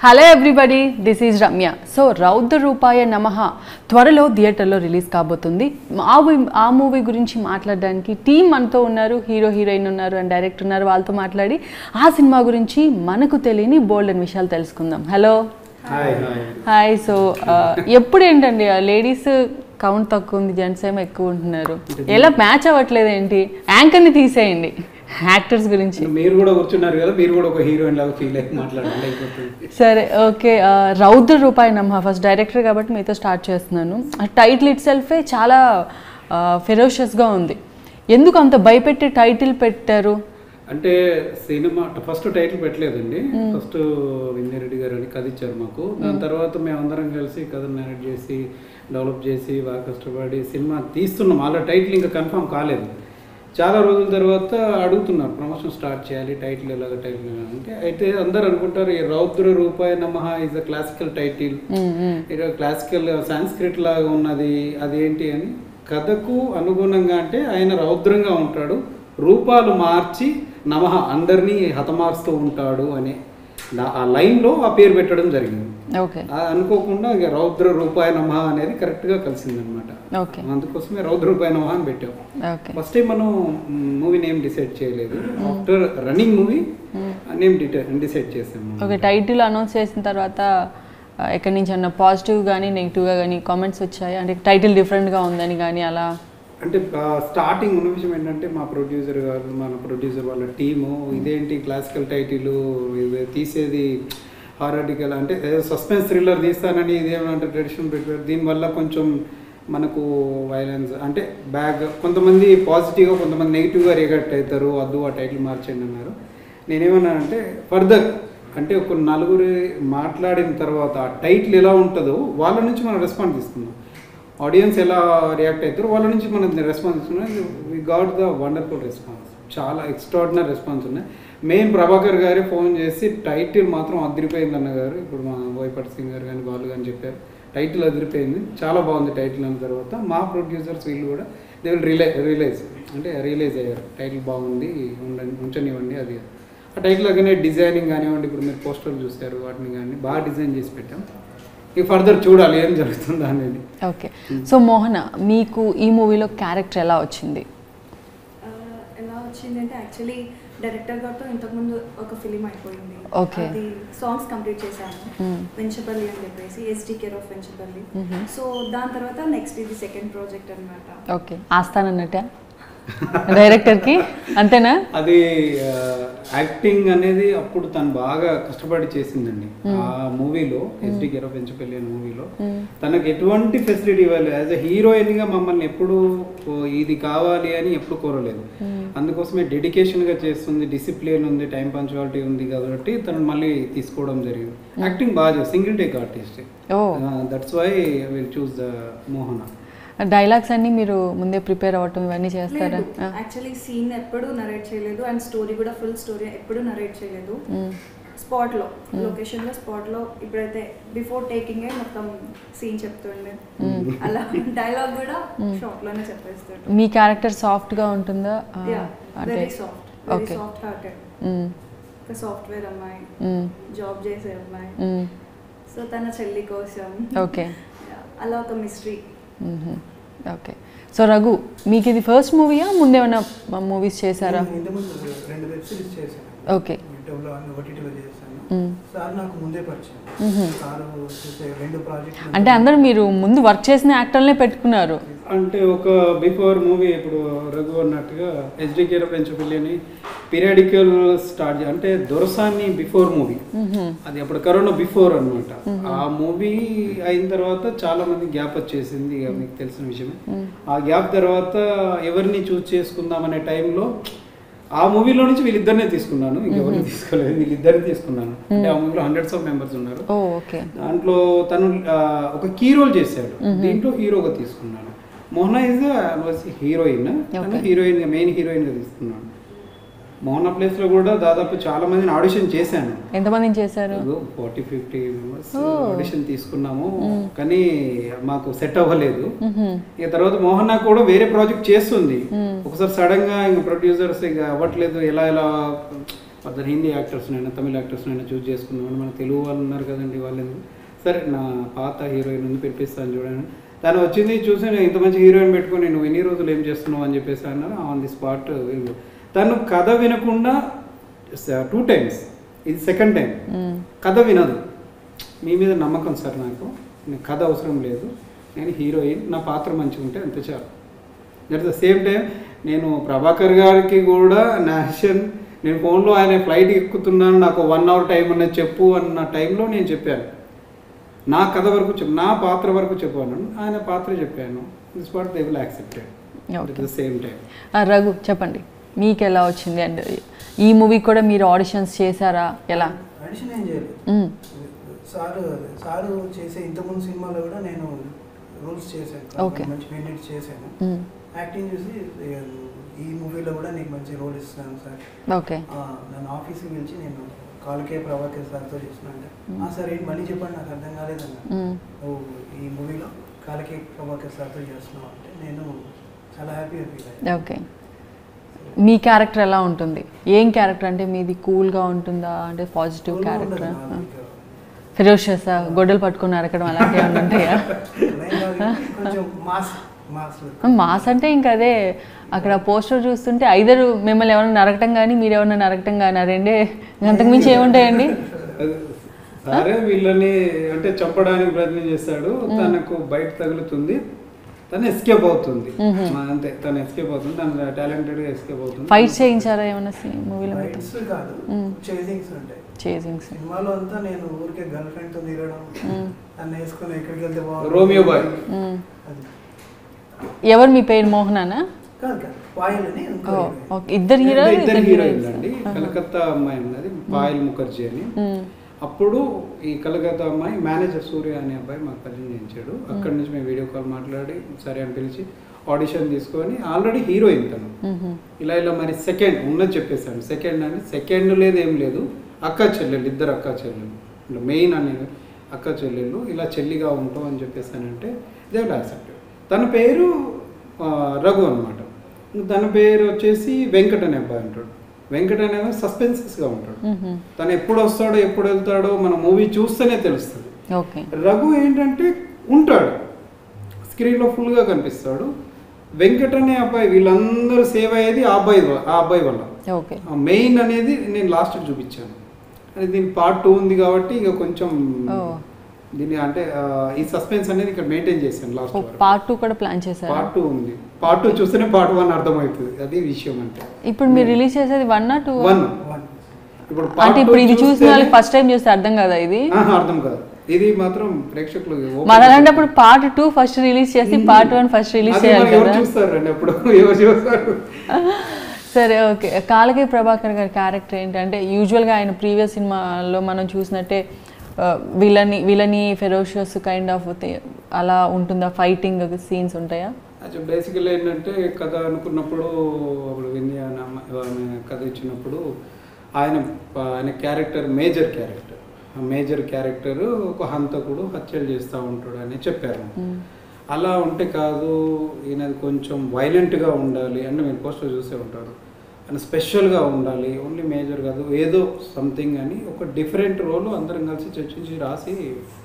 Hello everybody, this is Ramya. So రౌద్ర రూపాయ నమః త్వరలో థియేటర్లో రిలీజ్ కాబోతుంది. ఆ మూవీ గురించి మాట్లాడడానికి టీం మనతో ఉన్నారు. హీరో హీరోయిన్ ఉన్నారు అండ్ డైరెక్టర్ ఉన్నారు. వాళ్ళతో మాట్లాడి ఆ సినిమా గురించి మనకు తెలియని బోల్డ్ అని విషయాలు తెలుసుకుందాం. Hello hi. సో ఎప్పుడు ఏంటండి లేడీస్ కౌంట్ తక్కువ ఉంది, జెంట్స్ ఏమో ఎక్కువ ఉంటున్నారు, ఎలా మ్యాచ్ అవ్వట్లేదు ఏంటి? యాంకర్ని తీసేయండి, యాక్టర్స్ గురించి. మీరు కూడా కూర్చున్నారు కదా, మీరు కూడా ఒక హీరోయిన్ లాగా ఫీల్ అయ్యి మాట్లాడాలి. సరే, ఓకే. రౌద్ర రూపాయ నమః, ఫస్ట్ డైరెక్టర్ కాబట్టి మీతో స్టార్ట్ చేస్తున్నాను. టైటిల్ ఇట్ సెల్ఫే చాలా ఫెరోషియస్గా ఉంది. ఎందుకు అంత భయపెట్టి టైటిల్ పెట్టారు? అంటే సినిమా ఫస్ట్ టైటిల్ పెట్టలేదండి. ఫస్ట్ వింజరెడ్డి గారు అని కథ ఇచ్చారు మాకు. దాని తర్వాత మేమందరం కలిసి కథను మేనేజ్ చేసి డెవలప్ చేసి బాగా కష్టపడి సినిమా తీస్తున్నాం. అలా టైటిల్ ఇంకా కన్ఫర్మ్ కాలేదు. చాలా రోజుల తర్వాత అడుగుతున్నారు ప్రమోషన్ స్టార్ట్ చేయాలి, టైటిల్ ఎలాగ టైటిల్ అంటే. అయితే అందరు అనుకుంటారు ఈ రౌద్ర రూపాయ నమః is a classical title, classical Sanskrit లాగా ఉన్నది, అదేంటి అని. కథకు అనుగుణంగా అంటే ఆయన రౌద్రంగా ఉంటాడు, రూపాలు మార్చి నమః అందరినీ హతమారుస్తూ ఉంటాడు అనే ఆ లైన్లో ఆ పేరు పెట్టడం జరిగింది. అనుకోకుండా ఇక రౌద్ర రూపాయ నమః అనేది కరెక్ట్గా కలిసిందనమాట. అందుకోసమే రౌద్ర రూపాయ నమః అని పెట్టాం. ఫస్ట్ టైం మనం మూవీ నేమ్ డిసైడ్ చేయలేదు. After running movie name decide చేసాము. ఓకే, టైటిల్ అనౌన్స్ చేసిన తర్వాత ఎక్కడి నుంచి అన్న పాజిటివ్ కానీ నెగిటివ్గా కానీ కామెంట్స్ వచ్చాయి? అంటే టైటిల్ డిఫరెంట్గా ఉందని కానీ అలా? అంటే స్టార్టింగ్ ఉన్న విషయం ఏంటంటే మా ప్రొడ్యూసర్ గారు, మన ప్రొడ్యూసర్ వాళ్ళ టీము ఇదేంటి క్లాసికల్ టైటిల్ తీసేది హారటికల్, అంటే సస్పెన్స్ థ్రిల్లర్ తీస్తానని ఇదేమంటే ట్రెడిషనల్ పెట్టారు. దీనివల్ల కొంచెం మనకు వైలెన్స్ అంటే కొంతమంది పాజిటివ్గా కొంతమంది నెగిటివ్గా రియాక్ట్ అవుతారు, వద్దు ఆ టైటిల్ మార్చండి అన్నారు. నేనేమన్నానంటే ఫర్దర్ అంటే ఒక నలుగురు మాట్లాడిన తర్వాత ఆ టైటిల్ ఎలా ఉంటుందో వాళ్ళ నుంచి మనం రెస్పాన్స్ ఇస్తున్నాం. ఆడియన్స్ ఎలా రియాక్ట్ అవుతారు వాళ్ళ నుంచి మనం రెస్పాన్స్ ఇస్తున్నాం. We got the wonderful response, చాలా ఎక్స్ట్రాడినరీ రెస్పాన్స్ ఉన్నాయి. మెయిన్ ప్రభాకర్ గారే ఫోన్ చేసి టైటిల్ మాత్రం అదిరిపోయింది అన్నగారు. ఇప్పుడు మా బోయపాటి సింగ్ గారు కానీ వాళ్ళు కానీ చెప్పారు టైటిల్ అదిరిపోయింది, చాలా బాగుంది టైటిల్ అన్న తర్వాత మా ప్రొడ్యూసర్స్ వీళ్ళు కూడా దే విల్ రియలైజ్ అయ్యారు టైటిల్ బాగుంది, ఉంచనివ్వండి. అది ఆ టైటిల్ అలాగే డిజైనింగ్ కానివ్వండి, ఇప్పుడు మీరు పోస్టర్లు చూస్తారు వాటిని కానీ బాగా డిజైన్ చేసి పెట్టాం. ఇక ఫర్దర్ చూడాలి ఏం జరుగుతుంది అనేది. ఓకే, సో మోహన, మీకు ఈ మూవీలో క్యారెక్టర్ ఎలా వచ్చింది? అంటే యాక్చువల్లీ డైరెక్టర్ గారితో ఇంతకుముందు ఒక ఫిలిం అయిపోయింది. అది సాంగ్స్ కంప్లీట్ చేశాను, వెంచపల్లి అని చెప్పేసి, ST care of Venchapalli. So దాని తర్వాత నెక్స్ట్ ఇది సెకండ్ ప్రాజెక్ట్ అనమాట. ఓకే, ఆస్తానన్నట్ట డైరెక్టర్కి అంతేనా? అది యాక్టింగ్ అనేది అప్పుడు తను బాగా కష్టపడి చేసిందండి. ఆ మూవీలో ఎస్టీ కేర్ ఆఫ్ వెంచపల్లి అనే మూవీలో తనకు ఎటువంటి ఫెసిలిటీ ఇవ్వాలి. యాజ్ ఎ హీరోయిన్గా మమ్మల్ని ఎప్పుడు ఇది కావాలి అని ఎప్పుడు కోరలేదు. అందుకోసమే డెడికేషన్గా చేస్తుంది, డిసిప్లిన్ ఉంది, టైం పంచువాలిటీ ఉంది కాబట్టి తను మళ్ళీ తీసుకోవడం జరిగింది. యాక్టింగ్ బాగా single take artist, that's why will choose the Mohana. Dialogues అన్ని మీరు ముందే ప్రిపేర్ అవ్వటం ఇవన్నీ చేస్తారా? యాక్చువల్లీ సీన్ ఎప్పుడు నరేట్ చేయలేదు అండ్ స్టోరీ కూడా ఫుల్ స్టోరీ ఎప్పుడు నరేట్ చేయలేదు. స్పాట్లో లొకేషన్లో స్పాట్లో ఇప్పుడైతే బిఫోర్ టేకింగ్ మొత్తం సీన్ చెప్తుండే, అలా డైలాగ్ కూడా షార్ట్లోనే చెప్పేస్తాడు. మీ క్యారెక్టర్ సాఫ్ట్గా ఉంటుందా? Very soft, very soft hearted, ఒక సాఫ్ట్వేర్ అమ్మాయి, జాబ్ చేసే అమ్మాయి. సో తన చెల్లి కోసం ఓకే అలా ఒక మిస్టరీ. ఓకే, సో రఘు, మీకు ఇది ఫస్ట్ మూవీయా, ముందేమైనా మూవీస్ చేశారా? ఓకే, అంటే అందరూ మీరు ముందు వర్క్ చేసిన యాక్టర్లనే పెట్టుకున్నారు. అంటే ఒక బిఫోర్ మూవీ ఇప్పుడు రఘు అన్నట్టుగా ఎస్టీ కేర్ ఆఫ్ వెంచపల్లి అని పీరియాడికల్ స్టార్ట్ అంటే దొరసాన్ని బిఫోర్ మూవీ, అది అప్పుడు కరోనా బిఫోర్ అనమాట. ఆ మూవీ అయిన తర్వాత చాలా మంది గ్యాప్ వచ్చేసింది, ఇక మీకు తెలిసిన విషయమే. ఆ గ్యాప్ తర్వాత ఎవరిని చూస్ చేసుకుందాం అనే టైంలో ఆ మూవీలో నుంచి వీళ్ళిద్దరినే తీసుకున్నాను, ఇంకెవరిని తీసుకోలేదు, వీళ్ళిద్దరిని తీసుకున్నాను. అంటే ఆ మూవీలో హండ్రెడ్స్ ఆఫ్ మెంబర్స్ ఉన్నారు. దాంట్లో తను ఒక కీ రోల్ చేశాడు, దీంట్లో హీరోగా తీసుకున్నాను. Mohana is heroine, heroine main heroine గా తీసుకున్నాను. మోహన ప్లేస్ లో కూడా దాదాపు చాలా మందిని ఆడిషన్ చేశాను. ఎంతమందిని చేశారు? 40-50 మెంబర్స్ ఆడిషన్ తీసుకున్నాము, కానీ మాకు సెట్ అవ్వలేదు. ఇక తర్వాత మోహన కూడా వేరే ప్రాజెక్ట్ చేస్తుంది. ఒకసారి సడన్ గా ఇంకా ప్రొడ్యూసర్స్ ఇక అవ్వట్లేదు, ఎలా ఫర్దర్ హిందీ యాక్టర్స్నైనా తమిళ యాక్టర్స్నైనా చూస్ చేసుకుందామని మన తెలుగు వాళ్ళు ఉన్నారు కదండి వాళ్ళు సరే నా పాత హీరోయిన్ ఉంది పెట్టిస్తాను చూడండి. తను వచ్చింది చూసి నేను ఇంత మంచి హీరోయిన్ పెట్టుకొని నువ్వు ఎన్ని రోజులు ఏం చేస్తున్నావు అని చెప్పేసి అన్నారు. ఆన్ ది స్పాట్ తను కథ వినకుండా 2 times, ఇది 2nd time కథ వినదు. మీ మీద నమ్మకం సార్ నాకు కథ అవసరం లేదు, నేను హీరోయిన్, నా పాత్ర మంచిగా ఉంటే అంతే చాలు. అట్ ద సేమ్ టైం నేను ప్రభాకర్ గారికి కూడా నా యాక్షన్ నేను ఫోన్లో ఆయన ఫ్లైట్ ఎక్కుతున్నాను నాకు 1 hour టైం ఉన్నది చెప్పు అన్న టైంలో నేను చెప్పాను. నా కథ వరకు నా పాత్ర వరకు చెప్పాను, ఆయన పాత్ర చెప్పాను. This what they will accepted at the same time. Raghu చెప్పండి, మీకు ఎలా వచ్చింది? అండ్ ఈ మూవీ కూడా మీరు ఆడిషన్స్ చేశారా? ఎలా? ఆడిషన్ ఏం చేయలేదు. సారు చేసే ఇంతకుముందు సినిమాలో కూడా నేను రోల్స్ చేశాను, మంచి మెయింటైన్ చేశాను. యాక్టింగ్ చూసి ఈ మూవీలో కూడా నీకు మంచి రోల్ ఇస్తున్నాను సార్, ఓకే నన్ను ఆఫీస్కి పిలిచి నేను కాలకే ప్రభాకర్ సార్తో చేస్తున్నాను. సార్ ఏంటి మళ్ళీ చెప్పండి నాకు అర్థం కాలేదన్న, ఈ మూవీలో కాలకే ప్రభాకర్ సార్తో చేస్తున్నావు అంటే నేను చాలా హ్యాపీగా ఫీల్ అయ్యాను. ఓకే, మీ క్యారెక్టర్ ఎలా ఉంటుంది? ఏం క్యారెక్టర్ అంటే మీది కూల్గా ఉంటుందా అంటే పాజిటివ్ క్యారెక్టర్? ఫిరోషియస్ గొడ్డలు పట్టుకుని నరకడం అలాంటివి ఏమైనా ఉంటాయా? మాస్ అంటే ఇంకా అదే, అక్కడ పోస్టర్ చూస్తుంటే ఐదరు మిమ్మల్ని ఎవరైనా నరకటం కానీ మీరు ఎవరైనా నరకటం కానీ ఆ రెండే, అంతకుమించి ఏముంటాయండి? సరే వీళ్ళని అంటే చంపడానికి ప్రయత్నం చేస్తాడు, తనకు బయట తగులుతుంది, తను ఎస్కేప్ అవుతుంది అంతే, తను ఎస్కేప్ అవుతుంది, తను టాలెంటెడ్గా ఎస్కేప్ అవుతుంది. ఫైట్స్ చేయించారా ఏమన్నా మూవీలో? ఫైట్స్ కాదు, చేజింగ్స్ ఉంటాయి. చేజింగ్స్ సినిమాలో అంతా నేను ఊరికే గర్ల్ ఫ్రెండ్ తో తిరగడం, నన్ను వేసుకుని ఎక్కడికి వెళ్తే బాగుంది, రోమియో బాయ్. ఎవరు మీ పేరు? మోహనానా? కాదు కాదు, పాయల్ అని ఇద్దరు హీరోయిన్స్ అండి. కలకత్తా అమ్మాయి ఉన్నది పాయల్ ముఖర్జీ అని. అప్పుడు ఈ కలకత్తా అమ్మాయి మేనేజర్ సూర్య అనే అబ్బాయి మాకు పరిచయం చేయించాడు. అక్కడి నుంచి మేము వీడియో కాల్ మాట్లాడి సరే అని పిలిచి ఆడిషన్ తీసుకొని ఆల్రెడీ హీరోయిన్ తను. ఇలా మరి సెకండ్ ఉన్నది చెప్పేసాను, సెకండ్ అని సెకండ్ లేదు ఏం లేదు, అక్క చెల్లెళ్ళు, ఇద్దరు అక్క చెల్లెళ్ళు, ఇలా మెయిన్ అనేది అక్క చెల్లెళ్ళు, ఇలా చెల్లిగా ఉంటాం అని చెప్పేసానంటే దేవుడు యాక్సెప్టెడ్. తన పేరు రఘు అనమాట, తన పేరు వచ్చేసి వెంకట్ అనే అబ్బాయి అంటాడు. వెంకట్ అనేవి సస్పెన్సెస్గా ఉంటాడు, తను ఎప్పుడు వస్తాడో ఎప్పుడు వెళ్తాడో మన మూవీ చూస్తేనే తెలుస్తుంది. రఘు ఏంటంటే ఉంటాడు స్క్రీన్లో ఫుల్గా కనిపిస్తాడు. వెంకట్ అనే అబ్బాయి వీళ్ళందరూ సేవ్ అయ్యేది ఆ అబ్బాయి వల్ల. మెయిన్ అనేది నేను లాస్ట్ చూపించాను, అది దీని పార్ట్ 2 ఉంది కాబట్టి ఇక కొంచెం దీన్ని అంటే ఈ సస్పెన్స్ అనేది ఇక్కడ మెయింటైన్ చేశాను. లాస్ట్ పార్ట్ 2 కూడా ప్లాన్ చేశారు. పార్ట్ 2 ఉంది, పార్ట్ 2 చూస్తేనే పార్ట్ 1 అర్థమవుతుంది, అది విషయం. అంటే ఇప్పుడు మీరు రిలీజ్ చేసేది 1 or 2? 1. ఇప్పుడు ఇది చూసిన వాళ్ళకి ఫస్ట్ టైం చూస్తే అర్థం కదా, ఇది అర్థం కాదు, ఇది మాత్రం ప్రేక్షకులు మరి అలాంటప్పుడు పార్ట్ 2 ఫస్ట్ రిలీజ్ చేసి పార్ట్ 1 ఫస్ట్ రిలీజ్ చేయాలి కదా. చూస్తారండి అప్పుడు ఎవరు చూస్తారు. సరే ఓకే, కాలకే ప్రభాకర్ గారి క్యారెక్టర్ ఏంటంటే యూజువల్గా ఆయన ప్రీవియస్ సినిమాలో మనం చూసినట్టే విలని ఫెరోషియస్ కైండ్ ఆఫ్ అలా ఉంటుందా? ఫైటింగ్ సీన్స్ ఉంటాయా? బేసికల్ ఏంటంటే కథ అనుకున్నప్పుడు అప్పుడు విని ఆమె కథ ఇచ్చినప్పుడు ఆయన క్యారెక్టర్ మేజర్ క్యారెక్టర్ ఒక హంతకుడు హత్యలు చేస్తూ ఉంటాడు అని చెప్పారు. అలా ఉంటే కాదు, ఈయనది కొంచెం వైలెంట్గా ఉండాలి అంటే మీరు పోస్టర్ చూసే ఉంటారు, అని స్పెషల్గా ఉండాలి, ఓన్లీ మేజర్ కాదు ఏదో సంథింగ్ అని ఒక డిఫరెంట్ రోల్ అందరం కలిసి చర్చించి రాసి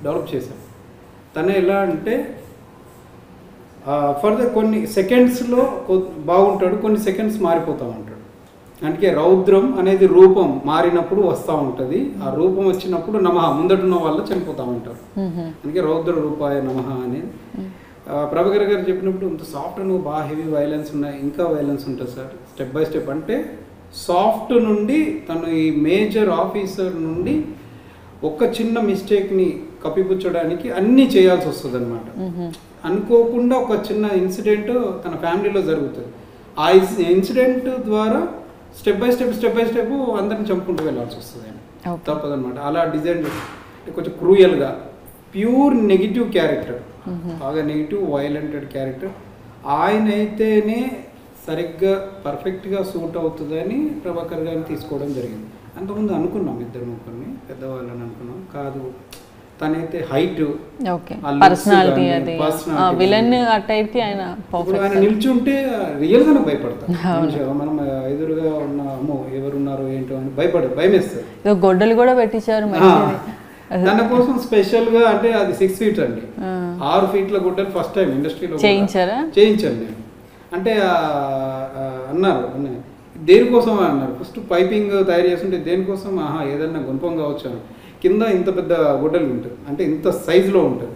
డెవలప్ చేశాం. తను ఎలా అంటే ఫర్దర్ కొన్ని సెకండ్స్లో బాగుంటాడు, కొన్ని సెకండ్స్ మారిపోతూ ఉంటాడు. అందుకే రౌద్రం అనేది రూపం మారినప్పుడు వస్తూ ఉంటుంది, ఆ రూపం వచ్చినప్పుడు నమః ముందటున్న వాళ్ళు చనిపోతూ ఉంటారు. అందుకే రౌద్ర రూపాయ నమః అనేది ప్రభాకర్ గారు చెప్పినప్పుడు ఇంత సాఫ్ట్ నువ్వు బాగా హెవీ వైలెన్స్ ఉన్నాయి, ఇంకా వైలెన్స్ ఉంటుంది సార్ స్టెప్ బై స్టెప్. అంటే సాఫ్ట్ నుండి తను ఈ మేజర్ ఆఫీసర్ నుండి ఒక చిన్న మిస్టేక్ని కప్పిపుచ్చడానికి అన్నీ చేయాల్సి వస్తుంది అనమాట. అనుకోకుండా ఒక చిన్న ఇన్సిడెంట్ తన ఫ్యామిలీలో జరుగుతుంది, ఆ ఇన్సిడెంట్ ద్వారా స్టెప్ బై స్టెప్ అందరిని చంపుకుంటూ వెళ్ళాల్సి వస్తుంది. తప్పదనమాట. అలా డిజైన్ కొంచెం క్రూయల్గా ప్యూర్ నెగిటివ్ క్యారెక్టర్, బాగా నెగిటివ్ వైలెంటెడ్ క్యారెక్టర్. ఆయన అయితేనే సరిగ్గా పర్ఫెక్ట్గా సూట్ అవుతుందని ప్రభాకర్ గారిని తీసుకోవడం జరిగింది. అంతకుముందు అనుకున్నాం, ఇద్దరు ముగ్గురిని పెద్దవాళ్ళని అనుకున్నాం, కాదు తనైతే హైట్ ఓకే పర్సనాలిటీ అది విలన్ అట్టయితే ఆయన ఇప్పుడు ఆయన నిల్చుంటే రియల్ గానే భయపడతాం మనం ఎదురుగా ఉన్న అమ్మో ఎవరున్నారో ఏంటో అని భయం వేస్తారు. గొడ్డలు కూడా పెట్టించారు తన కోసం స్పెషల్ గా, అంటే అది 6 feet అండి, 6 feet గొడ్డలు ఫస్ట్ టైం ఇండస్ట్రీలో చేయించాను నేను. అంటే అన్నారు దేనికోసం అన్నారు, ఫస్ట్ పైపింగ్ తయారు చేస్తుంటే దేనికోసం, ఏదన్నా గుణపం కావచ్చు అని. కింద ఇంత పెద్ద గొడ్డలు ఉంటుంది, అంటే ఇంత సైజులో ఉంటుంది,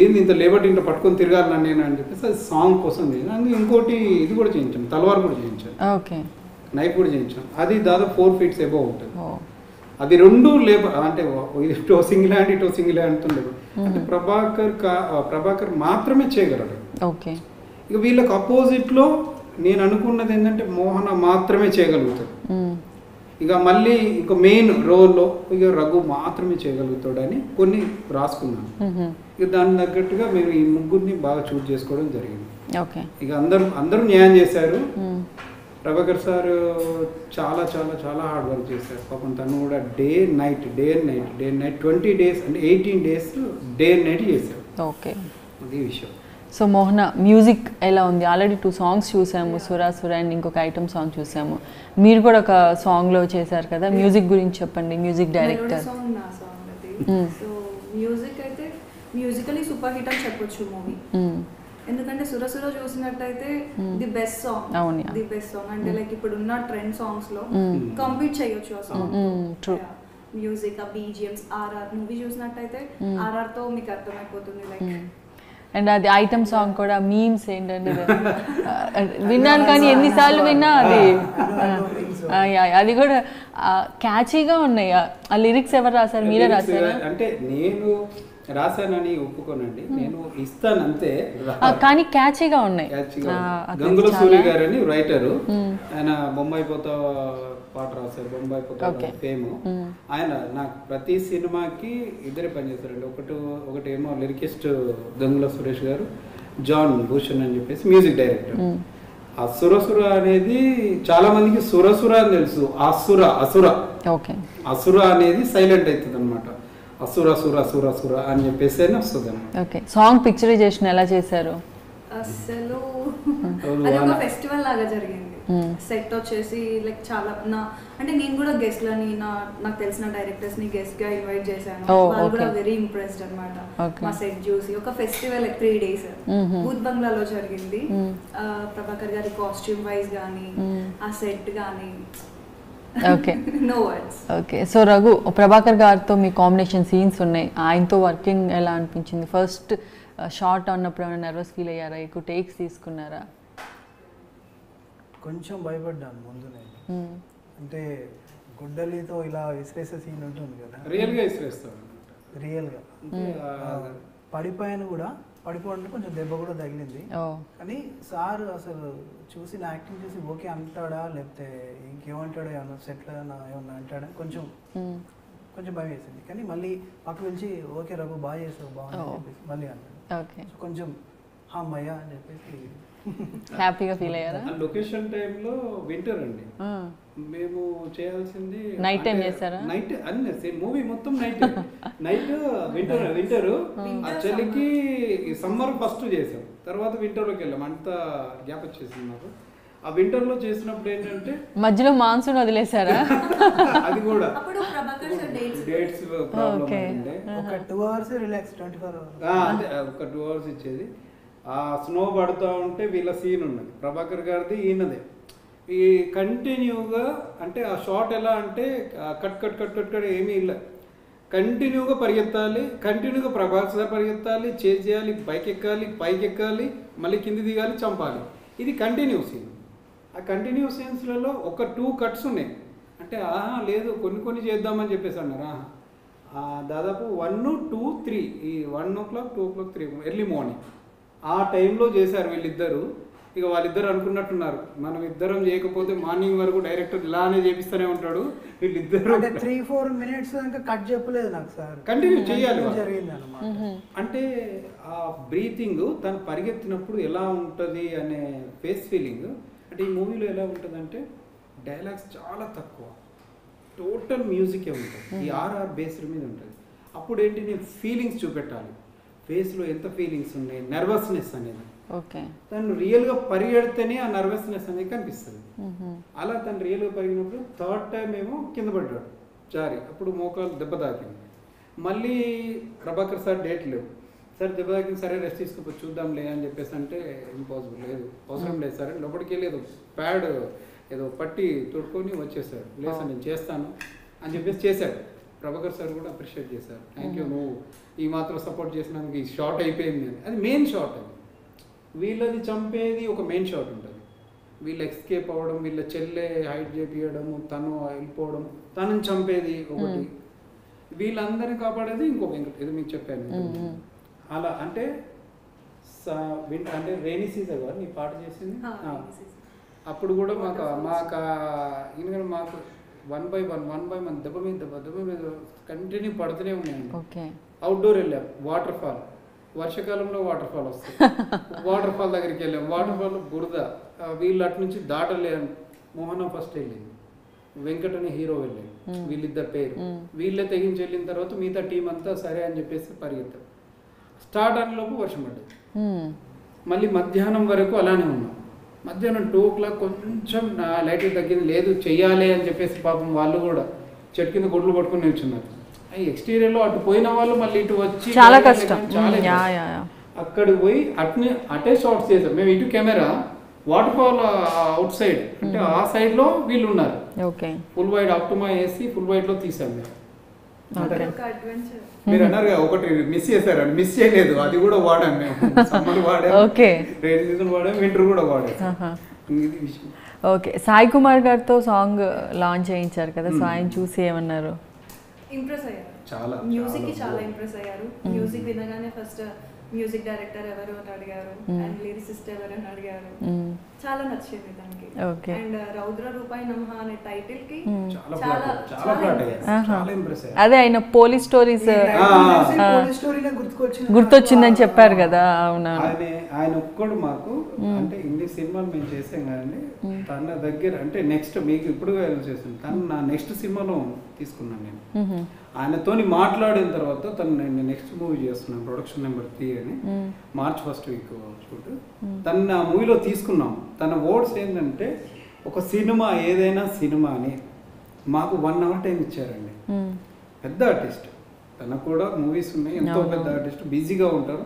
ఏంది ఇంత లేబర్ ఇంత పట్టుకొని తిరగాలి నేను అని చెప్పేసి అది సాంగ్ కోసం నేను. అందుకే ఇంకోటి ఇది కూడా చేయించాను, తలవారు కూడా చేయించాను, నైఫ్ కూడా చేయించాను. అది దాదాపు 4 feet అబోవ్ ఉంటుంది. అది 2 లేబర్, అంటే ఇటో సింగిల్ హ్యాండ్ ఇటో సింగిల్ హ్యాండ్ ఉండదు. అంటే ప్రభాకర్ మాత్రమే చేయగలడు. ఇక వీళ్ళకి అపోజిట్లో నేను అనుకున్నది ఏంటంటే మోహన మాత్రమే చేయగలుగుతాడు. ఇక మళ్ళీ ఇక మెయిన్ రోల్లో ఇక రఘు మాత్రమే చేయగలుగుతాడని కొన్ని రాసుకున్నాను. ఇక దాని తగ్గట్టుగా మేము ఈ ముగ్గురిని బాగా చూస్ చేసుకోవడం జరిగింది. ఇక అందరూ న్యాయం చేశారు. ప్రభాకర్ సార్ చాలా చాలా చాలా హార్డ్ వర్క్ చేశారు పాపం. తను కూడా డే అండ్ నైట్ 20 days అంటే 18 days డే అండ్ నైట్ చేశారు. అది విషయం. సో మోహన మ్యూజిక్ ఎలా ఉంది? ఆల్రెడీ 2 songs చూసాము, సురాసుర అండ్ ఇంకొక ఐటమ్ సాంగ్ చూసాము. మీరు కూడా ఒక సాంగ్లో చేశారు కదా, మ్యూజిక్ గురించి చెప్పండి. Music director. సో మ్యూజిక్ అయితే మ్యూజికలీ సూపర్ హిట్ అని చెప్పొచ్చు మూవీ. ఎందుకంటే సురసుర చూసినట్టయితే ది బెస్ట్ సాంగ్ అంటే లైక్ ఇప్పుడున్న ట్రెండ్ సాంగ్స్ లో కంపీట్ చేయొచ్చు ఆ సాంగ్. మ్యూజిక్, ఆ బీజిఎమ్స్, ఆర్ఆర్ మూవీ చూసినట్టయితే ఆర్ఆర్ తో మీకు అర్థమైపోతుంది లైక్. అండ్ అది ఐటమ్ సాంగ్ కూడా మీమ్స్ ఏంటంటే విన్నాను కానీ ఎన్నిసార్లు విన్నా అది కూడా క్యాచీగా ఉన్నాయి. ఆ లిరిక్స్ ఎవరు రాశారు? మీరే రాశారా? అంటే నేను రాశానని ఒప్పుకోనండి, నేను ఇస్తాను అంతే, కానీ క్యాచీగా ఉన్నాయి. గంగుల సూర్య గారు అని రైటరు, ఆయన బొంబాయి పోతా పాట రాశారు, బొంబాయి పోతా ఫేమ్. ఆయన నాకు ప్రతి సినిమాకి ఇద్దరే పనిచేస్తారండి. ఒకటేమో లిరికిస్ట్ గంగుల సురేష్ గారు, జాన్ భూషణ్ అని చెప్పేసి మ్యూజిక్ డైరెక్టర్. ఆ సురసుర అనేది చాలా మందికి సురసుర అని తెలుసు, అసుర అనేది సైలెంట్ అవుతుంది అనమాట. అసుర సుర సుర సుర అని చెప్పేసి వస్తుంది. సాంగ్ పిక్చరైజేషన్ ఎలా చేశారు? అసలు అది ఒక ఫెస్టివల్ లాగా జరిగింది. సెట్ వచ్చేసి లైక్ చాలా అంటే నేను కూడా గెస్ట్ లని నాకు తెలిసిన డైరెక్టర్స్ ని గెస్ట్ గా ఇన్వైట్ చేశాను. వాళ్ళు కూడా వెరీ ఇంప్రెస్డ్ అన్నమాట మా సెట్ చూసి. ఒక ఫెస్టివల్ 3 days భూత్ బంగ్లాలో జరిగింది. ప్రభాకర్ గారి కాస్ట్యూమ్ వైజ్ గానీ ఆ సెట్ గానీ సో రఘు, ప్రభాకర్ గారితో మీ కాంబినేషన్ సీన్స్ ఉన్నాయి, ఆయనతో వర్కింగ్ ఎలా అనిపించింది? ఫస్ట్ షార్ట్ అన్నప్పుడు ఏమైనా నర్వస్ ఫీల్ అయ్యారా? ఎక్కువ టేక్స్ తీసుకున్నారా? కొంచెం భయపడ్డాను ముందు నేను. అంటే గుడ్డలితో ఇలా విసిరేసే సీన్ ఉంటుంది కదా, రియల్గా పడిపోయాను కూడా. పడిపోవడం కొంచెం దెబ్బ కూడా తగిలింది. కానీ సార్ అసలు చూసి నా యాక్టింగ్ చూసి ఓకే అంటాడా లేకపోతే ఇంకేమంటాడో, ఏమన్నా సెట్లో ఏమన్నా అంటాడా కొంచెం భయం వేసింది. కానీ మళ్ళీ పక్క పిలిచి ఓకే రఘు బాగా చేసావు, బాగుంది చెప్పేసి మళ్ళీ అన్నాడు. కొంచెం అమ్మయ్య అని చెప్పేసి హ్యాపీగా ఫీల్ అయ్యారా? లొకేషన్ టైంలో వింటర్ అండి, మేము చేయాల్సింది నైట్ టైం చేశారా? నైట్ అన్ని మూవీ మొత్తం నైట్ వింటర్. ఆ చలికి సమ్మర్ ఫస్ట్ చేసాం, తర్వాత వింటర్లోకి వెళ్ళాం. అంత గ్యాప్ వచ్చేసింది నాకు. ఆ వింటర్లో చేసినప్పుడు ఏంటంటే మధ్యలో మాన్సూన్ వదిలేసారా? అది కూడా డేట్స్ ప్రాబ్లం. ఒక 2 hours రిలాక్స్, 24 hours అంటే ఒక 2 hours ఇచ్చేది. ఆ స్నో పడుతూ ఉంటే వీళ్ళ సీన్ ఉన్నది, ప్రభాకర్ గారిది ఈయనదే. ఈ కంటిన్యూగా అంటే ఆ షాట్ ఎలా అంటే కట్ ఏమీ ఇలా కంటిన్యూగా పరిగెత్తాలి, కంటిన్యూగా ప్రభాకర్ సార్ పరిగెత్తాలి, చేయాలి, బైక్ ఎక్కాలి, పైకి ఎక్కాలి, మళ్ళీ కింది దిగాలి, చంపాలి. ఇది కంటిన్యూ సీన్. ఆ కంటిన్యూ సీన్స్లలో ఒక 2 cuts ఉన్నాయి. అంటే లేదు కొన్ని చేద్దామని చెప్పేసి అన్నారు. దాదాపు 1, 2, 3 ఈ 1 o'clock 2 o'clock 3 ఎర్లీ మార్నింగ్ ఆ టైంలో చేశారు వీళ్ళిద్దరు. ఇక వాళ్ళిద్దరు అనుకున్నట్టున్నారు, మనం ఇద్దరం చేయకపోతే మార్నింగ్ వరకు డైరెక్టర్ ఇలానే చేపిస్తూనే ఉంటాడు. వీళ్ళిద్దరు 3-4 minutes ఇంకా కట్ చెప్పలేదు నాకు సార్, కంటిన్యూ చేయాలి జరిగింది అన్నమాట. అంటే ఆ బ్రీతింగ్ తను పరిగెత్తినప్పుడు ఎలా ఉంటుంది అనే ఫేస్ ఫీలింగ్. అంటే ఈ మూవీలో ఎలా ఉంటుందంటే డైలాగ్స్ చాలా తక్కువ, టోటల్ మ్యూజికే ఉంటుంది. ఈ ఆర్ఆర్ బేస్డ్ మీద ఉంటుంది. అప్పుడు ఏంటి నేను ఫీలింగ్స్ చూపెట్టాలి, ఫేస్లో ఎంత ఫీలింగ్స్ ఉన్నాయి, నర్వస్నెస్ అనేది. ఓకే. తను రియల్గా పరిగెడితేనే ఆ నర్వస్నెస్ అనేది కనిపిస్తుంది. అలా తను రియల్గా పరిగినప్పుడు థర్డ్ టైం ఏమో కింద పడ్డాడు జారి, అప్పుడు మోకాలు దెబ్బ తాకింది. మళ్ళీ ప్రభాకర్ సార్ డేట్ లేవు, సార్ దెబ్బ తాకింది, సరే రెస్ట్ తీసుకో చూద్దాంలే అని చెప్పేసి అంటే ఇంపాసిబుల్, లేదు అవసరం లేదు సార్, లోపలికి వెళ్ళి ఏదో ప్యాడ్ ఏదో పట్టి తొడుకొని వచ్చేసాడు. లేదు సార్ నేను చేస్తాను అని చెప్పేసి చేశాడు. ప్రభాకర్ సార్ కూడా అప్రిషియేట్ చేశారు, థ్యాంక్ యూ నువ్వు ఈ మాత్రం సపోర్ట్ చేసినందుకు, ఈ షార్ట్ అయిపోయింది అని. అది మెయిన్ షార్ట్. అది వీళ్ళది చంపేది ఒక మెయిన్ షాట్ ఉంటుంది, వీళ్ళు ఎస్కేప్ అవ్వడం, వీళ్ళ చెల్లె హైట్ చేపియడము, తను వెళ్ళిపోవడం, తనని చంపేది ఒకటి, వీళ్ళందరినీ కాపాడేది ఇంకొక ఇది మీకు చెప్పాను. అలా అంటే అంటే రైనీ సీజన్ గారు నీ పాట చేసింది అప్పుడు కూడా మాకు ఎందుకంటే మాకు 1 by 1 దెబ్బ మీద కంటిన్యూ పడుతూనే ఉన్నాయండి. అవుట్డోర్ వెళ్ళాం, వాటర్ ఫాల్, వర్షాకాలంలో వాటర్ ఫాల్ వస్తాయి, వాటర్ ఫాల్ దగ్గరికి వెళ్ళాం, వాటర్ ఫాల్ బురద, వీళ్ళు అటు నుంచి దాటలేము. మోహన ఫస్ట్ వెళ్ళింది, వెంకట్ అనే హీరో వెళ్ళాడు, వీళ్ళిద్దరు పేరు, వీళ్ళే తెగించి వెళ్ళిన తర్వాత మిగతా టీం అంతా సరే అని చెప్పేసి పరిగెత్తారు. స్టార్ట్ అయ్యేలోపు వర్షం పడ్డది, మళ్ళీ మధ్యాహ్నం వరకు అలానే ఉన్నాం. మధ్యాహ్నం 2 o'clock కొంచెం లైట్ తగ్గింది, లేదు చెయ్యాలి అని చెప్పేసి పాపం వాళ్ళు కూడా చెట్టు కింద గొడ్లు పట్టుకుని నిల్చున్నారు. ఎక్స్టీరియర్లో అటు పోయిన వాళ్ళు మళ్ళీ ఇటు వచ్చి చాలా కష్టం, అక్కడికి పోయి అటే షాట్స్ చేసాం మేము. ఇటు camera water fall out side అంటే ఆ సైడ్ లో వీళ్ళు ఉన్నారు, ఫుల్ వైడ్ ఆప్టిమా వేసి ఫుల్ వైడ్ లో తీసాం మేము. మీరు అన్నారు ఒకటి మిస్ చేశారు, మిస్ చేయలేదు, అది కూడా వాడాం మేము. సమ్మర్ వాడాం, రైన్ సీజన్ వాడాం, వింటర్ కూడా వాడాం. ఓకే. సాయి కుమార్ గారితో సాంగ్ లాంచ్ చేయించారు కదా, సో ఆయన చూసి ఏమన్నారు? ఇంప్రెస్ అయ్యారు, చాలా మ్యూజిక్ కి చాలా ఇంప్రెస్ అయ్యారు. మ్యూజిక్ వినగానే ఫస్ట్ మ్యూజిక్ డైరెక్టర్ ఎవరు అని అడిగారు, అండ్ లిరిసిస్ట్ ఎవరు అని అడిగారు. చాలా నచ్చింది దానికి. అండ్ రౌద్ర రూపాయి నమః అనే టైటిల్ కి అదే ఆయన పోలీస్ స్టోరీస్ గుర్తొచ్చిందని చెప్పారు కదా. అవునా, ఆయన ఒక్కడు మాకు అంటే ఇన్ని సినిమాలు మేము చేసాం కానీ తన దగ్గర అంటే నెక్స్ట్ మీకు ఇప్పుడు చేసాను, తను నా నెక్స్ట్ సినిమాలో తీసుకున్నాను నేను. ఆయనతోని మాట్లాడిన తర్వాత తను నేను నెక్స్ట్ మూవీ చేస్తున్నాను, ప్రొడక్షన్ నెంబర్ 3 అని, March 1st వీక్ షూట్. తను నా మూవీలో తీసుకున్నాం. తన వర్డ్స్ ఏంటంటే ఒక సినిమా ఏదైనా సినిమా అని మాకు 1 hour టైం ఇచ్చారండి. పెద్ద ఆర్టిస్ట్, తనకు కూడా మూవీస్ ఉన్నాయి, ఎంతో పెద్ద ఆర్టిస్ట్, బిజీగా ఉంటారు.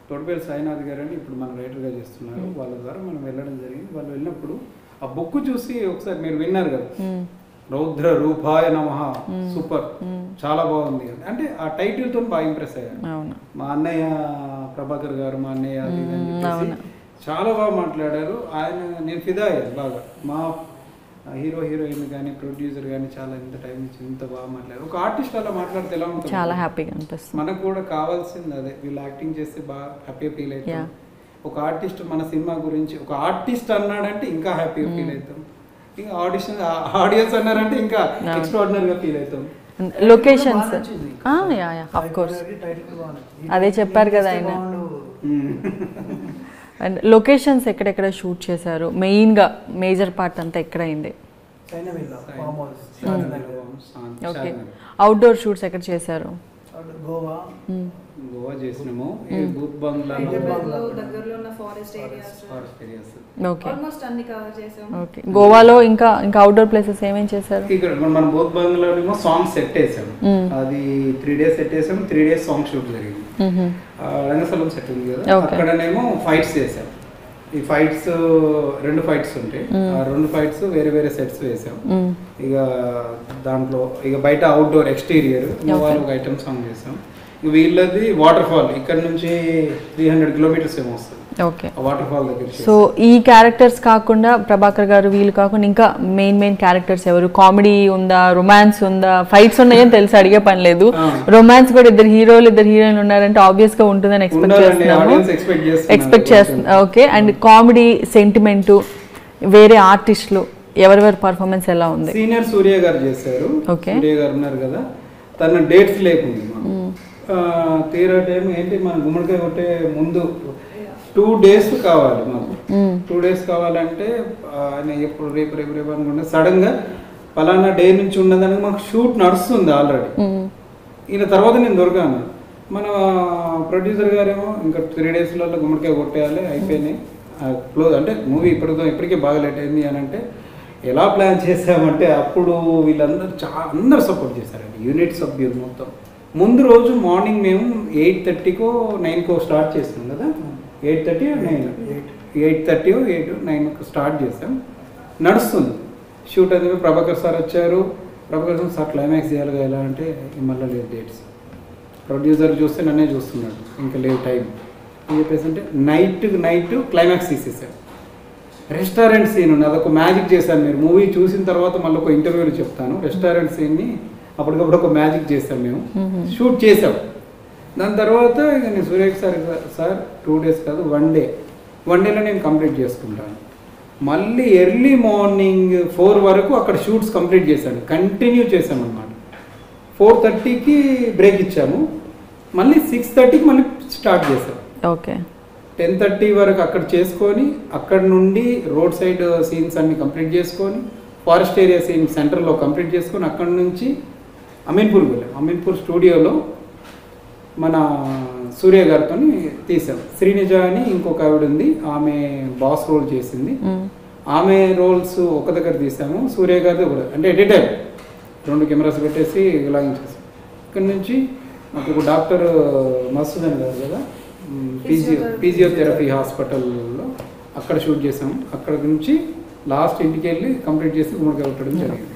తోటపల్లి సాయినాథ్ గారు అని ఇప్పుడు మన రైటర్గా చేస్తున్నారు, వాళ్ళ ద్వారా మనం వెళ్ళడం జరిగింది. వాళ్ళు వెళ్ళినప్పుడు ఆ బుక్ చూసి ఒకసారి మీరు విన్నారు కదా, రౌద్ర రూపాయ నమః, సూపర్, చాలా బాగుంది అంటే ఆ టైటిల్ తో బాగా ఇంప్రెస్ అయ్యారు. మా అన్నయ్య ప్రభాకర్ గారు, మా అన్నయ్య అది అని చెప్పేసి చాలా బాగా మాట్లాడారు. ఆయన నేను ఫిదా అయ్యాను బాగా. మా హీరో హీరోయిన్ కానీ ప్రొడ్యూసర్ కానీ చాలా ఇంత టైం ఇచ్చి ఇంత బాగా మాట్లాడారు. ఒక ఆర్టిస్ట్ అలా మాట్లాడితే ఎలా ఉంటుంది, చాలా హ్యాపీగా అనిపిస్తుంది. మనకు కూడా కావాల్సింది అదే, వీళ్ళు యాక్టింగ్ చేస్తే బాగా హ్యాపీగా ఫీల్ అవుతాం. ఒక ఆర్టిస్ట్ మన సినిమా గురించి ఒక ఆర్టిస్ట్ అన్నాడంటే ఇంకా హ్యాపీగా ఫీల్ అవుతాం. ఇంకా ఆడియన్స్ అన్నారంటే ఇంకా ఎక్స్ట్రాడినరీగా ఫీల్ అవుతాం. లొకేషన్స్ ఆఫ్ కోర్స్ అదే చెప్పారు కదా ఆయన. అండ్ లొకేషన్స్ ఎక్కడెక్కడ షూట్ చేశారు, మెయిన్గా మేజర్ పార్ట్ అంతా ఎక్కడ అయింది? ఓకే. అవుట్డోర్ షూట్స్ ఎక్కడ చేశారు? గోవా చేసినాము, బూత్ బంగ్లాలో దగ్గరలో ఉన్న ఫారెస్ట్ ఏరియాస్ ఆల్మోస్ట్ అన్ని కవర్ చేసాము. ఓకే. గోవాలో ఇంకా అవుట్డోర్ ప్లేసెస్ ఏమేం చేశారు? ఇక్కడ మన బూత్ బంగ్లాలో సాంగ్ సెట్ వేసాము, అది 3 days సెట్ వేసాము. 3 days సాంగ్ షూట్ జరిగింది. రంగస్థలం సెట్ ఉంది కదా, అక్కడనేమో ఫైట్స్ చేసాం. ఈ ఫైట్స్ 2 ఫైట్స్ ఉంటాయి, ఆ 2 ఫైట్స్ వేరే వేరే సెట్స్ వేసాం. ఇక దాంట్లో ఇక బయట అవుట్డోర్ ఎక్స్టీరియర్ ఒక ఐటమ్ సాంగ్ చేసాం. వీళ్ళది వాటర్ ఫాల్ ఇక్కడ నుంచి 300 kilometers ఏమో వస్తుంది. ఓకే. వాటర్ ఫాల్ దగ్గర. సో ఈ క్యారెక్టర్స్ కాకుండా ప్రభాకర్ గారు వీళ్ళు కాకుండా ఇంకా మెయిన్ క్యారెక్టర్స్ ఎవరు? కామెడీ ఉందా, రొమాన్స్ ఉందా, ఫైట్స్ ఉన్నాయని తెలిసి అడిగే పని లేదు. రొమాన్స్ కూడా 2 హీరోలు 2 హీరోయిన్లు ఉన్నారంటే ఆబ్వియస్ గా ఉంటుందని ఎక్స్పెక్ట్ చేస్తున్నాము. ఓకే. అండ్ కామెడీ, సెంటిమెంట్, వేరే ఆర్టిస్టులు ఎవరెవరి పర్ఫార్మెన్స్ ఎలా ఉంది? సీనియర్ సూర్య గారు చేశారు. ఓకే. సూర్య గారు ఉన్నారు కదా, తన డేట్స్ లేకుంది తీరా టైం ఏంటి మన గుమ్మడికాయ కొట్టే ముందు 2 days కావాలి మాకు. 2 days కావాలంటే ఆయన ఎప్పుడు రేపు అనుకుంటే సడన్ గా పలానా డే నుంచి ఉన్నదానికి మాకు షూట్ నడుస్తుంది ఆల్రెడీ. ఈయన తర్వాత నేను దొరికాను. మన ప్రొడ్యూసర్ గారేమో ఇంకా 3 డేస్లలో గుమ్మడికాయ కొట్టేయాలి, అయిపోయినాయి క్లోజ్. అంటే మూవీ ఇప్పటికే బాగా లేట్ అయింది అని అంటే ఎలా ప్లాన్ చేసామంటే అప్పుడు వీళ్ళందరూ అందరూ సపోర్ట్ చేశారండి, యూనిట్ సభ్యులు మొత్తం. ముందు రోజు మార్నింగ్ మేము 8:30కో 9కో స్టార్ట్ చేసాం కదా, 8:30 8:30 9 స్టార్ట్ చేసాం. నడుస్తుంది షూట్. అది ప్రభాకర్ సార్ వచ్చారు. ప్రభాకర్ సార్ క్లైమాక్స్ చేయాలి ఎలా అంటే మళ్ళీ లేదు డేట్స్. ప్రొడ్యూసర్ చూస్తే నన్నే చూస్తున్నాడు, ఇంకా లేదు టైం అని చెప్పేసి అంటే నైట్ క్లైమాక్స్ తీసేసాడు. రెస్టారెంట్ సీన్ ఉంది, అదొక మ్యాజిక్ చేశాను. మీరు మూవీ చూసిన తర్వాత మళ్ళీ ఒక ఇంటర్వ్యూలో చెప్తాను. రెస్టారెంట్ సీన్ని అప్పటికప్పుడు ఒక మ్యాజిక్ చేసాం, మేము షూట్ చేసాం. దాని తర్వాత ఇక నేను సూర్యకి సార్ 2 డేస్ కాదు 1 డేలో నేను కంప్లీట్ చేసుకుంటాను. మళ్ళీ ఎర్లీ మార్నింగ్ 4 వరకు అక్కడ షూట్స్ కంప్లీట్ చేశాను, కంటిన్యూ చేసామన్నమాట. 4:30కి బ్రేక్ ఇచ్చాము, మళ్ళీ 6:30కి మళ్ళీ స్టార్ట్ చేసాం. ఓకే. 10:30 వరకు అక్కడ చేసుకొని, అక్కడ నుండి రోడ్ సైడ్ సీన్స్ అన్ని కంప్లీట్ చేసుకొని, ఫారెస్ట్ ఏరియా సీన్ సెంటర్లో కంప్లీట్ చేసుకొని, అక్కడ నుంచి అమీన్పూర్కి వెళ్ళాం. అమీన్పూర్ స్టూడియోలో మన సూర్య గారితో తీసాం. శ్రీనిజ అని ఇంకొక ఆవిడ ఉంది, ఆమె బాస్ రోల్ చేసింది. ఆమె రోల్స్ ఒక దగ్గర తీసాము, సూర్య గారిది కూడా. అంటే ఎడిటర్ 2 కెమెరాస్ పెట్టేసి లాగించేసాం. ఇక్కడ నుంచి మాకు డాక్టర్ మసూదన్ గారు కదా, ఫిజియోథెరపీ హాస్పిటల్లో అక్కడ షూట్ చేసాము. అక్కడ నుంచి లాస్ట్ ఇంటికి వెళ్ళి కంప్లీట్ చేసి గుమ్మడికాయ కొట్టడం జరిగింది.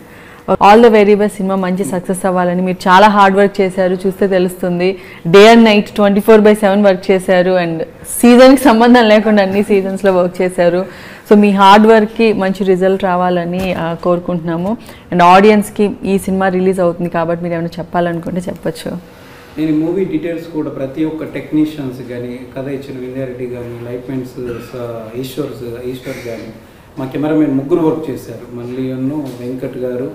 All the very best. Cinema మంచి సక్సెస్ అవ్వాలని. మీరు చాలా హార్డ్ వర్క్ చేశారు, చూస్తే తెలుస్తుంది. డే అండ్ నైట్ 24/7 వర్క్ చేశారు. అండ్ సీజన్కి సంబంధం లేకుండా అన్ని సీజన్స్లో వర్క్ చేశారు. సో మీ హార్డ్ వర్క్కి మంచి రిజల్ట్ రావాలని కోరుకుంటున్నాము. అండ్ ఆడియన్స్కి ఈ సినిమా రిలీజ్ అవుతుంది కాబట్టి మీరు ఏమైనా చెప్పాలనుకుంటే చెప్పచ్చు. నేను మూవీ డీటెయిల్స్ కూడా ప్రతి ఒక్క టెక్నీషియన్స్ కానీ, కథ ఇచ్చిన వింధ్యారెడ్డి కానీ, లైట్మెంట్స్ ఈశ్వర్ కానీ, మా కెమెరామెన్ 3 వర్క్ చేశారు. మళ్ళీ వెంకట్ గారు,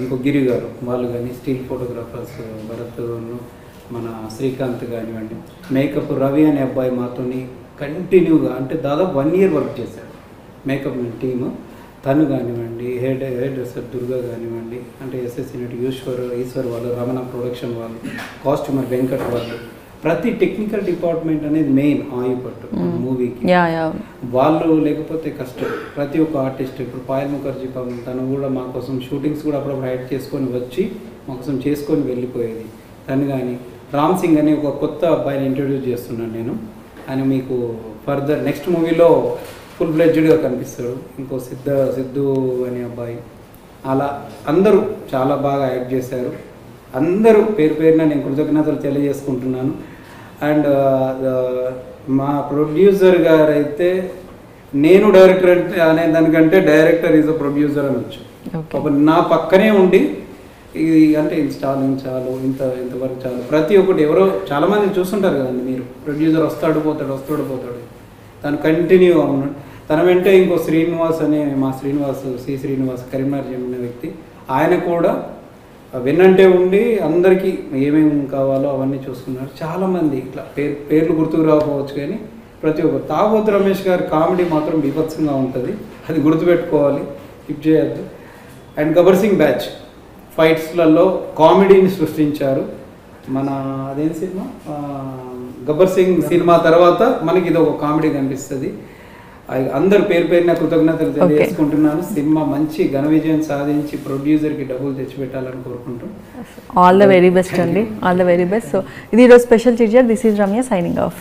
ఇంకో గిరి గారు, వాళ్ళు కానీ, స్టిల్ ఫోటోగ్రాఫర్స్ భరత్, మన శ్రీకాంత్ కానివ్వండి, మేకప్ రవి అనే అబ్బాయి మాతోని కంటిన్యూగా అంటే దాదాపు 1 year వర్క్ చేశారు. మేకప్ టీము తను కానివ్వండి, హెయిర్ డ్రెస్సర్ దుర్గా కానివ్వండి, అంటే ఎస్ఎస్సీ నటి ఈశ్వర్ వాళ్ళు, రమణ ప్రొడక్షన్ వాళ్ళు, కాస్ట్యూమర్ వెంకట్ వాళ్ళు, ప్రతి టెక్నికల్ డిపార్ట్మెంట్ అనేది మెయిన్ ఆయుపట్టు మూవీకి. వాళ్ళు లేకపోతే కష్టం. ప్రతి ఒక్క ఆర్టిస్ట్, ఇప్పుడు పాయల్ ముఖర్జీ పాపం తను కూడా మా కోసం షూటింగ్స్ కూడా అప్పుడప్పుడు హైడ్ చేసుకొని వచ్చి మా కోసం చేసుకొని వెళ్ళిపోయేది. తను కానీ రామ్ సింగ్ అని ఒక కొత్త అబ్బాయిని ఇంట్రడ్యూస్ చేస్తున్నాను నేను. ఆయన మీకు ఫర్దర్ నెక్స్ట్ మూవీలో ఫుల్ ఫ్లెడ్జ్డ్గా కనిపిస్తాడు. ఇంకో సిద్ధు అనే అబ్బాయి, అలా అందరూ చాలా బాగా యాక్ట్ చేశారు. అందరూ పేరున నేను కృతజ్ఞతలు తెలియజేసుకుంటున్నాను. అండ్ మా ప్రొడ్యూసర్ గారు అయితే, నేను డైరెక్టర్ అనే దానికంటే డైరెక్టర్ ఈజ్ అ ప్రొడ్యూసర్ అనొచ్చు. నా పక్కనే ఉండి ఇది అంటే చాలు ఇంతవరకు చాలు, ప్రతి ఒక్కటి ఎవరో చాలామంది చూస్తుంటారు కదండి మీరు, ప్రొడ్యూసర్ వస్తాడు పోతాడు, తను కంటిన్యూ ఉన్నాడు. తన వెంటే ఇంకో శ్రీనివాస్ అనే మా శ్రీనివాస్ కరీంనగర్ చెందిన వ్యక్తి, ఆయన కూడా వెన్నంటే ఉండి అందరికీ ఏమేమి కావాలో అవన్నీ చూసుకున్నారు. చాలామంది ఇట్లా పేర్లు గుర్తుకు రాకపోవచ్చు కానీ ప్రతి ఒక్కరు. తాగోతు రమేష్ గారి కామెడీ మాత్రం బీభత్సంగా ఉంటుంది, అది గుర్తుపెట్టుకోవాలి, హిట్ చేయొద్దు. అండ్ గబ్బర్ సింగ్ బ్యాచ్ ఫైట్స్లలో కామెడీని సృష్టించారు. మన అదేం సినిమా, గబ్బర్ సింగ్ సినిమా తర్వాత మనకి ఇది ఒక కామెడీ కనిపిస్తుంది. అందరు పేరున కృతజ్ఞతలు తెలియజేసుకుంటున్నాను. సినిమా మంచి ఘన విజయం సాధించి ప్రొడ్యూసర్కి డబ్బులు తెచ్చిపెట్టాలని కోరుకుంటాం. ఆల్ ద వెరీ బెస్ట్ అండి, all the very best. So ఇది ఈరోజు special chit chat. This is Ramya signing of.